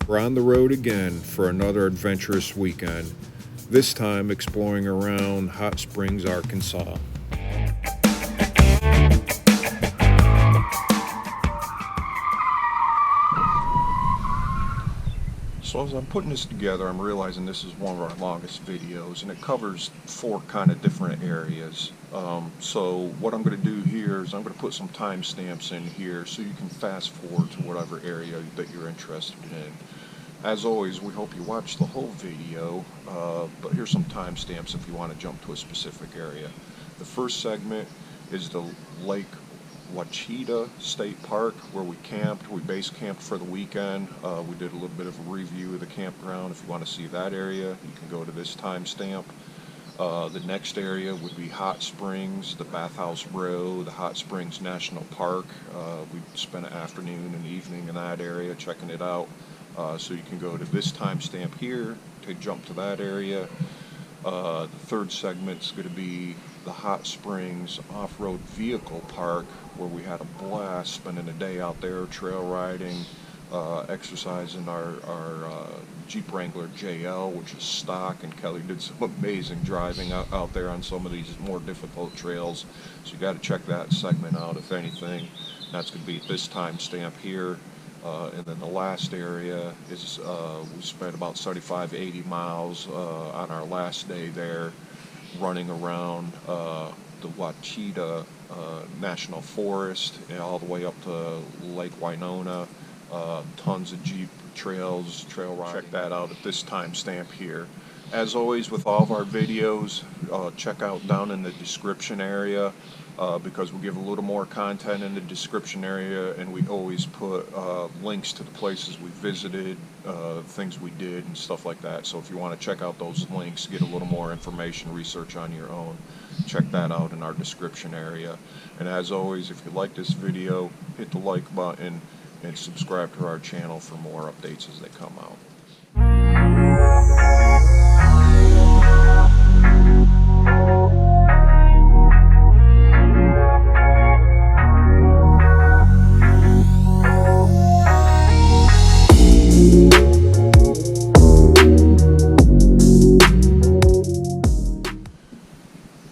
We're on the road again for another adventurous weekend, this time exploring around Hot Springs, Arkansas. So as I'm putting this together, I'm realizing this is one of our longest videos, and it covers 4 kind of different areas. So what I'm going to do here is I'm going to put some timestamps in here so you can fast forward to whatever area that you're interested in. As always, we hope you watch the whole video, but here's some timestamps if you want to jump to a specific area. The first segment is the Lake Ouachita State Park, where we camped. We base camped for the weekend. We did a little bit of a review of the campground. If you want to see that area, you can go to this timestamp. The next area would be Hot Springs, the Bathhouse Row, the Hot Springs National Park. We spent an afternoon and evening in that area checking it out. So you can go to this timestamp here to jump to that area. The third segment is going to be the Hot Springs Off-Road Vehicle Park, where we had a blast spending a day out there trail riding, exercising our Jeep Wrangler JL, which is stock, and Kelly did some amazing driving out there on some of these more difficult trails. So you got to check that segment out if anything. That's going to be at this timestamp here. And then the last area is we spent about 75-80 miles on our last day there, running around the Ouachita National Forest and all the way up to Lake Winona. Tons of Jeep trails, trail riding. Check that out at this timestamp here. As always with all of our videos, check out down in the description area, because we give a little more content in the description area, and we always put links to the places we visited, things we did, and stuff like that. So if you want to check out those links, get a little more information, research on your own, check that out in our description area. And as always, if you like this video, hit the like button and subscribe to our channel for more updates as they come out.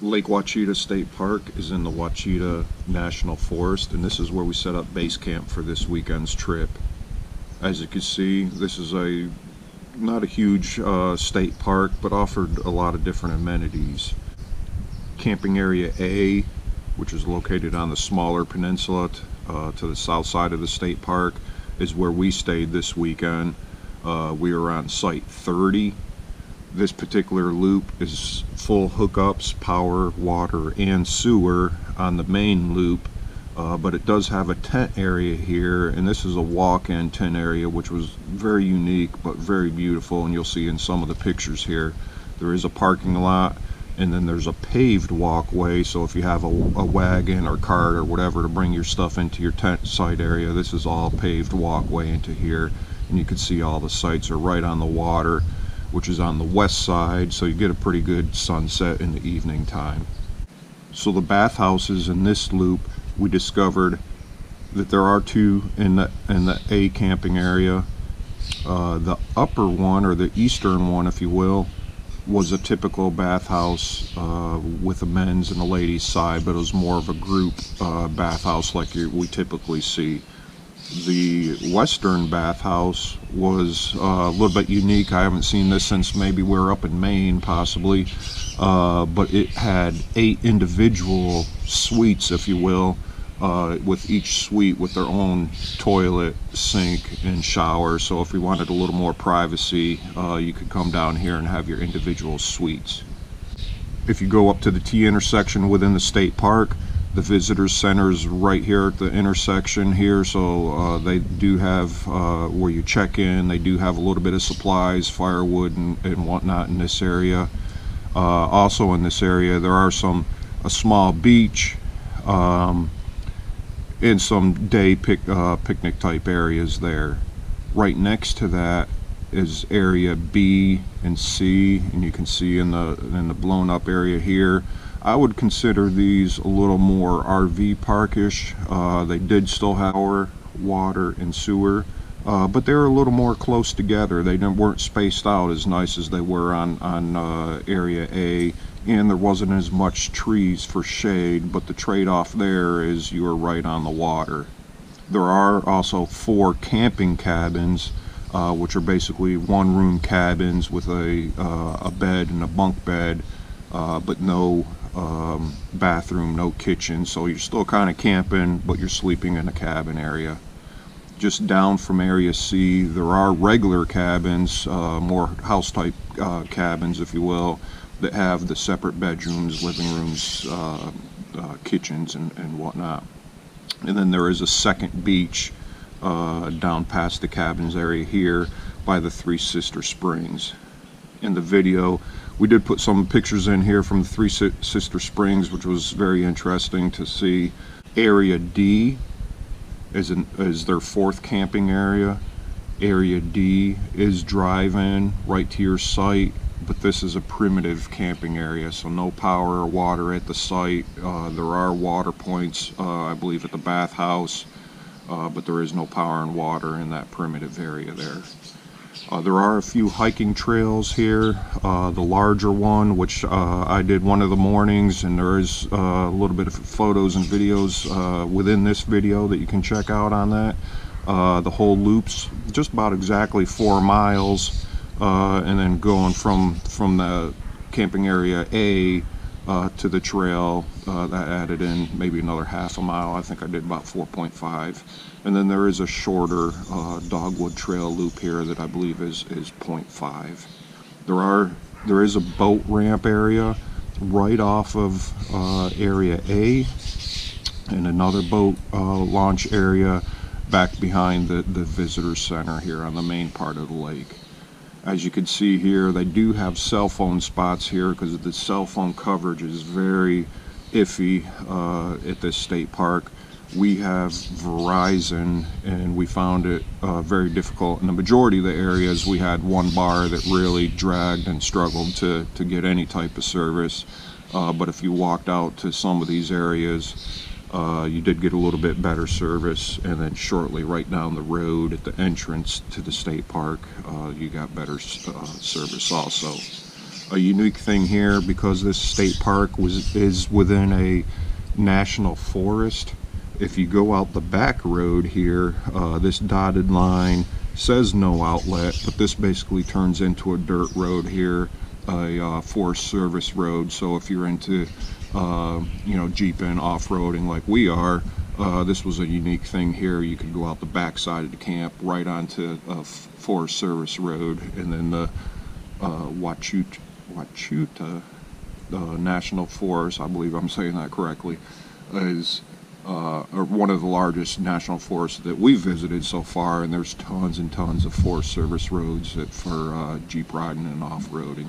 Lake Ouachita State Park is in the Ouachita National Forest, and this is where we set up base camp for this weekend's trip. As you can see, this is not a huge state park, but offered a lot of different amenities. Camping area A, which is located on the smaller peninsula to the south side of the state park, is where we stayed this weekend. We were on site 30. This particular loop is full hookups, power, water, and sewer on the main loop, but it does have a tent area here, and this is a walk-in tent area, which was very unique but very beautiful, and you'll see in some of the pictures here. There is a parking lot, and then there's a paved walkway, so if you have a wagon or cart or whatever to bring your stuff into your tent site area, this is all paved walkway into here, and you can see all the sites are right on the water, which is on the west side, so you get a pretty good sunset in the evening time. So the bathhouses in this loop, we discovered that there are 2 in the A camping area. The upper one, or the eastern one if you will, was a typical bathhouse with a men's and a ladies side, but it was more of a group bathhouse like we typically see. The western bathhouse was a little bit unique. I haven't seen this since maybe we were up in Maine possibly, but it had 8 individual suites, if you will, with each suite with their own toilet, sink, and shower. So if you wanted a little more privacy, you could come down here and have your individual suites. If you go up to the T intersection within the state park, the visitor center is right here at the intersection here, so they do have where you check in. They do have a little bit of supplies, firewood and whatnot in this area. Also in this area there are a small beach and some day picnic type areas there. Right next to that is area B and C, and you can see in the blown up area here, I would consider these a little more RV parkish. They did still have power, water, and sewer, but they were a little more close together. They weren't spaced out as nice as they were on Area A, and there wasn't as much trees for shade, but the trade-off there is you are right on the water. There are also 4 camping cabins, which are basically one-room cabins with a bed and a bunk bed, but no bathroom, no kitchen, so you're still kind of camping, but you're sleeping in a cabin area. Just down from Area C, there are regular cabins, more house-type cabins, if you will, that have the separate bedrooms, living rooms, kitchens, and whatnot. And then there is a second beach down past the cabins area here by the Three Sister Springs. In the video, we did put some pictures in here from the Three Sister Springs, which was very interesting to see. Area D is their 4th camping area. Area D is drive-in right to your site, but this is a primitive camping area, so no power or water at the site. There are water points, I believe, at the bathhouse, but there is no power and water in that primitive area there. There are a few hiking trails here. The larger one, which I did one of the mornings, and there is a little bit of photos and videos within this video that you can check out on that. The whole loop's just about exactly 4 miles, and then going from the camping area A to the trail, that added in maybe another half a mile. I think I did about 4.5. And then there is a shorter dogwood trail loop here that I believe is 0.5. There is a boat ramp area right off of Area A, and another boat launch area back behind the visitor center here on the main part of the lake. As you can see here, they do have cell phone spots here because the cell phone coverage is very iffy at this state park. We have Verizon, and we found it very difficult. In the majority of the areas, we had one bar that really dragged and struggled to get any type of service. But if you walked out to some of these areas, you did get a little bit better service, and then shortly right down the road at the entrance to the state park, you got better service also. A unique thing here, because this state park is within a national forest. If you go out the back road here, this dotted line says no outlet, but this basically turns into a dirt road here, a Forest Service road. So if you're into jeeping, off-roading like we are, this was a unique thing here. You could go out the back side of the camp right onto a Forest Service road, and then the Ouachita National Forest, I believe I'm saying that correctly, is one of the largest national forests that we've visited so far, and there's tons and tons of Forest Service roads for Jeep riding and off-roading.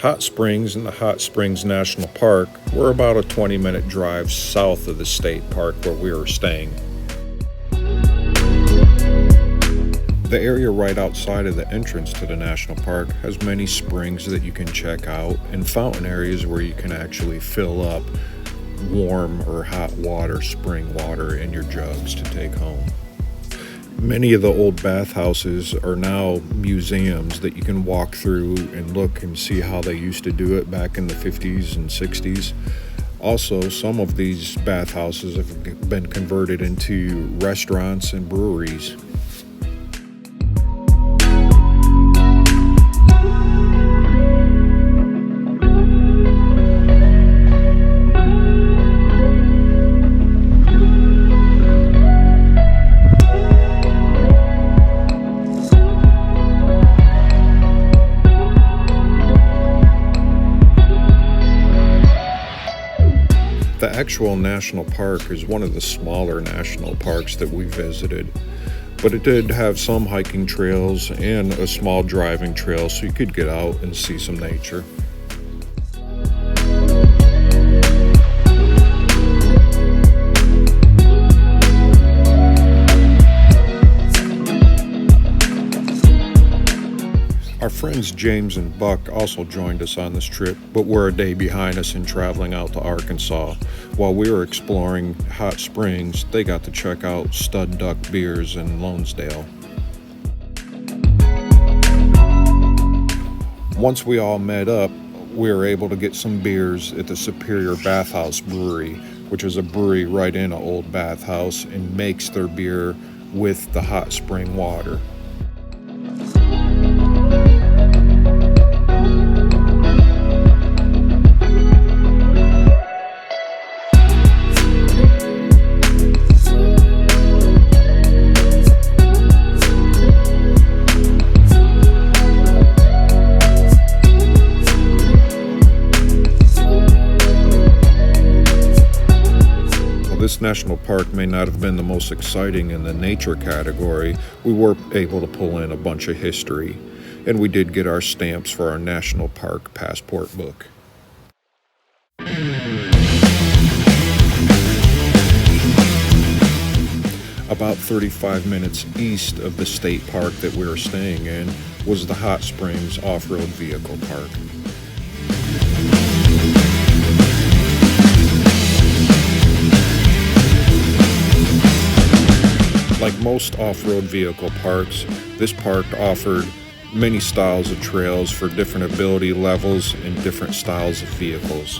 Hot Springs and the Hot Springs National Park were about a 20-minute drive south of the state park where we were staying. The area right outside of the entrance to the national park has many springs that you can check out and fountain areas where you can actually fill up warm or hot water, spring water in your jugs to take home. Many of the old bathhouses are now museums that you can walk through and look and see how they used to do it back in the 50s and 60s. Also, some of these bathhouses have been converted into restaurants and breweries. The actual national park is one of the smaller national parks that we visited, but it did have some hiking trails and a small driving trail so you could get out and see some nature. Our friends James and Buck also joined us on this trip, but were a day behind us in traveling out to Arkansas. While we were exploring Hot Springs, they got to check out Stud Duck Beers in Lonesdale. Once we all met up, we were able to get some beers at the Superior Bathhouse Brewery, which is a brewery right in an old bathhouse and makes their beer with the hot spring water. This national park may not have been the most exciting in the nature category, we were able to pull in a bunch of history, and we did get our stamps for our national park passport book. About 35 minutes east of the state park that we were staying in was the Hot Springs Off-Road Vehicle Park. Like most off-road vehicle parks, this park offered many styles of trails for different ability levels and different styles of vehicles.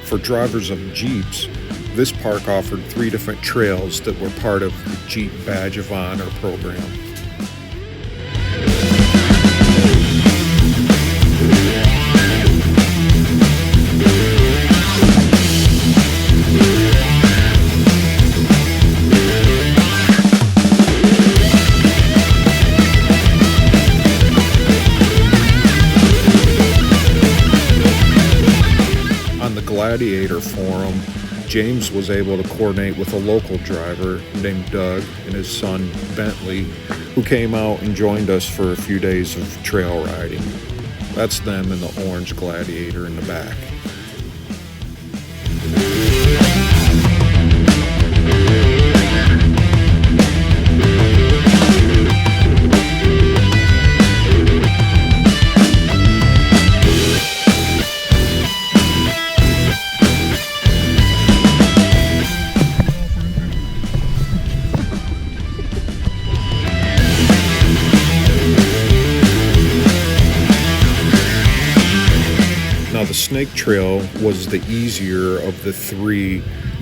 For drivers of Jeeps, this park offered 3 different trails that were part of the Jeep Badge of Honor program. Gladiator Forum, James was able to coordinate with a local driver named Doug and his son Bentley, who came out and joined us for a few days of trail riding. That's them in the orange Gladiator in the back. The Snake Trail was the easier of the 3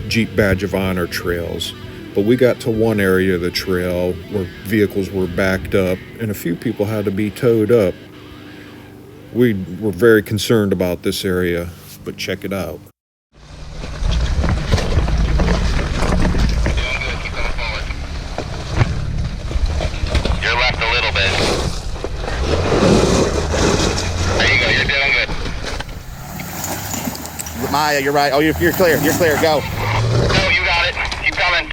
Jeep Badge of Honor trails, but we got to one area of the trail where vehicles were backed up and a few people had to be towed up. We were very concerned about this area, but check it out. Maya, you're right. Oh, you're clear. You're clear. Go. No, you got it. Keep coming.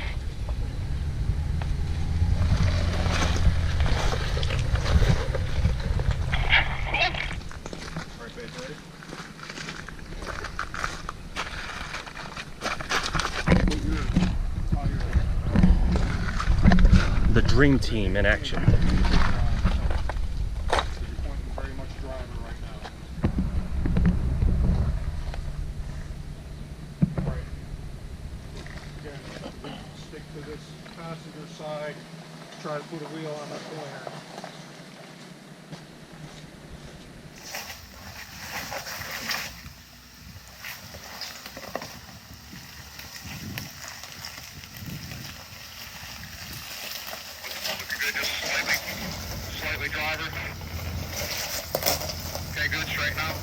dream team in action. Stick to this passenger side. Try to put a wheel on that pointer. Good, just slightly driver. Okay, good, straighten out.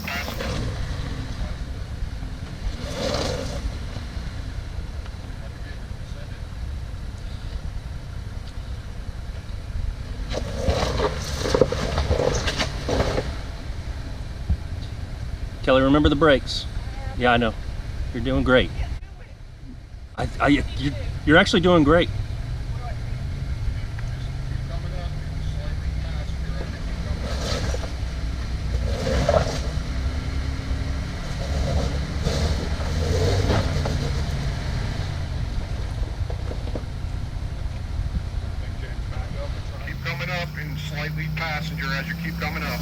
Pass. Kelly, remember the brakes. Yeah, I know. You're doing great. You're actually doing great. Keep coming up and slightly passenger as you keep coming up.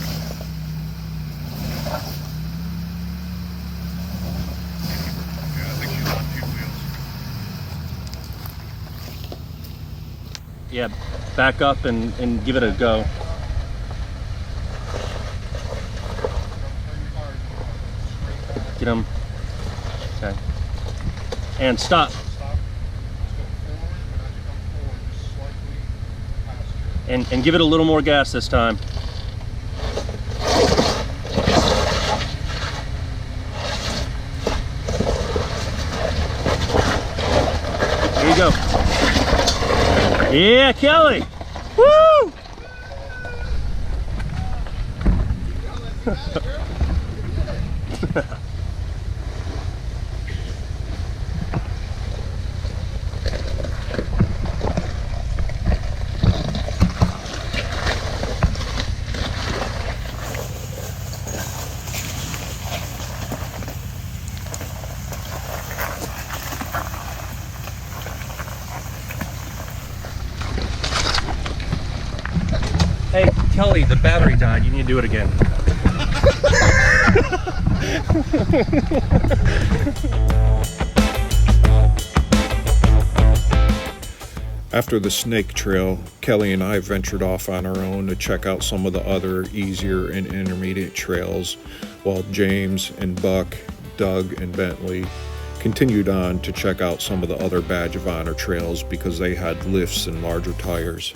Yeah, I think she's on 2 wheels. Yeah, back up and give it a go. Get them. Okay. And stop. And give it a little more gas this time. Here you go. Yeah, Kelly. Woo! Hey, Kelly, the battery died. You need to do it again. After the snake trail, Kelly and I ventured off on our own to check out some of the other easier and intermediate trails, while James and Buck, Doug, and Bentley continued on to check out some of the other Badge of Honor trails because they had lifts and larger tires.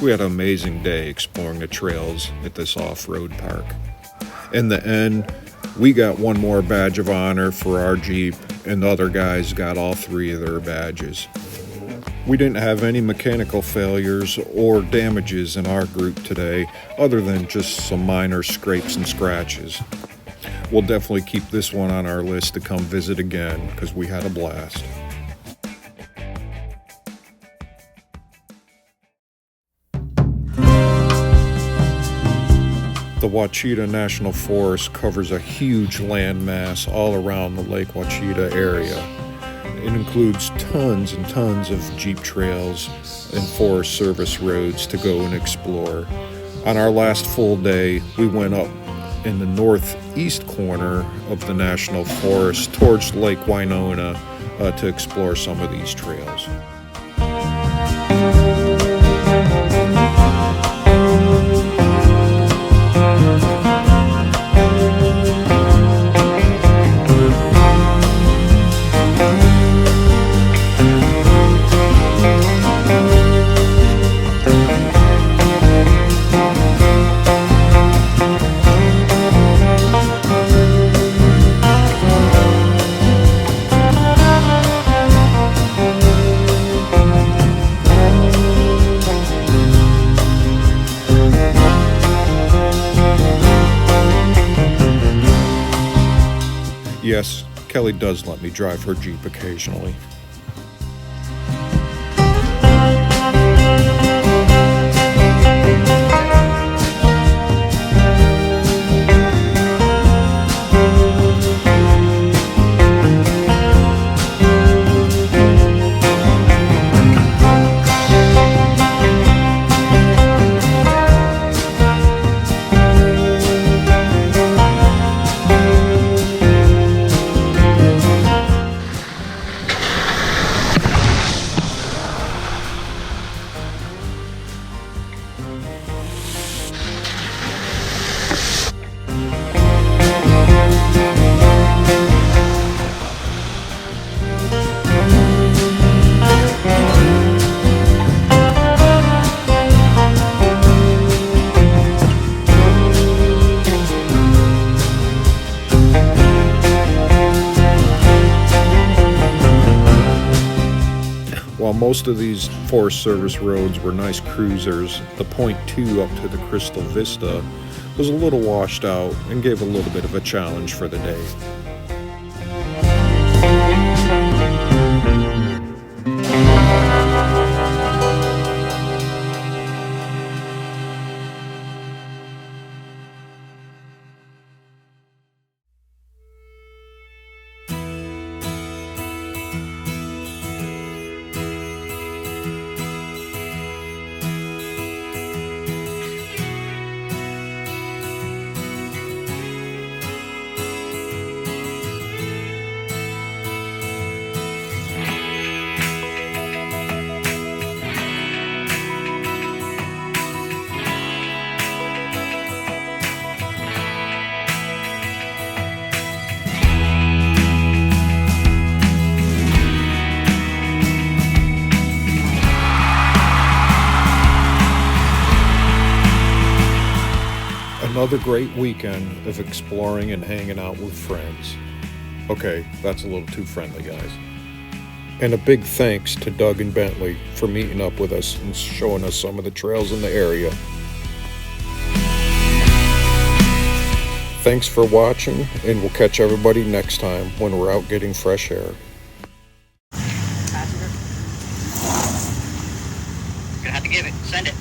We had an amazing day exploring the trails at this off-road park. In the end, we got one more badge of honor for our Jeep, and the other guys got all 3 of their badges. We didn't have any mechanical failures or damages in our group today, other than just some minor scrapes and scratches. We'll definitely keep this one on our list to come visit again, because we had a blast. The Ouachita National Forest covers a huge landmass all around the Lake Ouachita area. It includes tons and tons of Jeep trails and Forest Service roads to go and explore. On our last full day, we went up in the northeast corner of the National Forest towards Lake Winona to explore some of these trails. Yes, Kelly does let me drive her Jeep occasionally. While most of these Forest Service roads were nice cruisers, the .2 up to the Crystal Vista was a little washed out and gave a little bit of a challenge for the day. Another great weekend of exploring and hanging out with friends. Okay, that's a little too friendly, guys. And a big thanks to Doug and Bentley for meeting up with us and showing us some of the trails in the area. Thanks for watching, and we'll catch everybody next time when we're out getting fresh air. Passenger. Gonna have to give it. Send it.